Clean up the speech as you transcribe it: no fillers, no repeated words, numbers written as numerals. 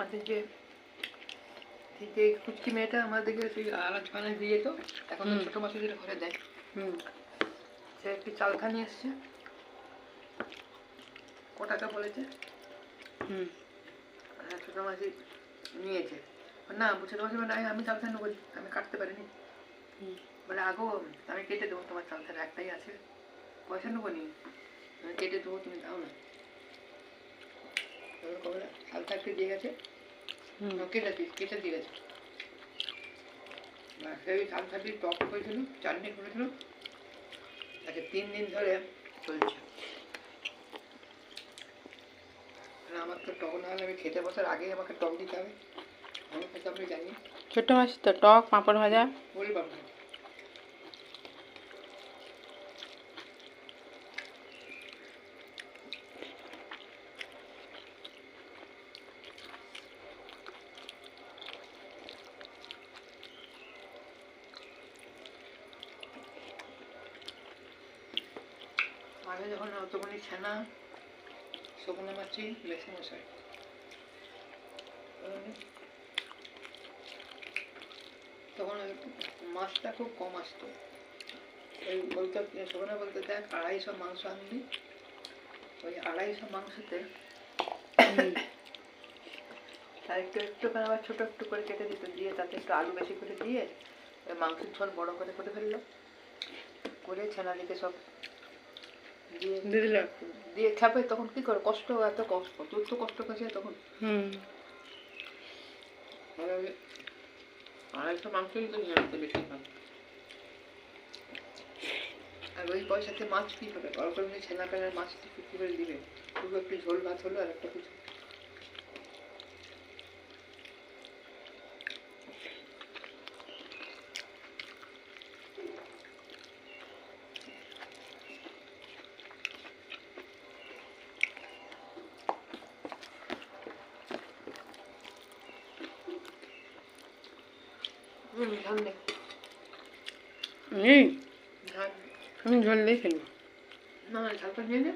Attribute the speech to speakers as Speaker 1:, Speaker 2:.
Speaker 1: আমাদের যে কুচকি মেয়েটা আমাদেরকে সেই আলাজ ফানাজ দিয়ে তো এখন তো ছোটো মাছ যেটা ঘরে দেয় সে একটি চালখা নিয়ে এসছে, ক টাকা বলেছে, হ্যাঁ ছোটো মাছই নিয়েছে না, ছোটো মাছ বলে আমি চালখা নেবো, আমি কাটতে পারিনি, বলে আগো আমি কেটে দেবো, তোমার চালখাটা একটাই আছে, পয়সা নেবো নি, আমি কেটে দেবো, তুমি দাও না, চালখা একটু দিয়ে গেছে, কেটে দিয়ে গেছে, সেই চালখাটি টক করেছিল, চাটনি করেছিল, আচ্ছা 3 দিন ধরে চলছে। আমার তো টক না হলে আমি খেতে বসার আগেই আমাকে টক দিতে হবে, আমি খেতে আপনি জানি
Speaker 2: ছোট্ট মাছ তো টক পাঁপড় ভাজা
Speaker 1: বলি পাবো। আগে যখন অতখানি ছানা শুকনো মাছি বেশি মশাই, তখন মাছটা খুব কম আসতো, ওই বলতে শুকনো বলতে দেখ 250 মাংস আনবি, ওই 250 মাংসতে তার একটু একটু করে আবার ছোটো একটু করে কেটে দিত, দিয়ে তাতে একটু আলু বেশি করে দিয়ে ওই মাংসের ঝোল বড়ো করে করে ফেললো, করে ছানা দিতে সব দিয়ে দিল, দিয়ে খাবে, তখন কি করে কষ্ট, এত কষ্ট, তোর তো কষ্ট করছে তখন, 250 মাংসই তো বেশি খাবে, আর ওই পয়সাতে মাছ কি হবে, বড় করে ছেনা কালার মাছ কি করে দিবে, শুধু একটু ঝোল ভাত হলো আর একটা কিছু, ঝাল নেই,
Speaker 2: নেই,
Speaker 1: ঝাল
Speaker 2: আমি ঝোল দিয়ে খেলবো।
Speaker 1: না ঝালটা নিয়ে নে।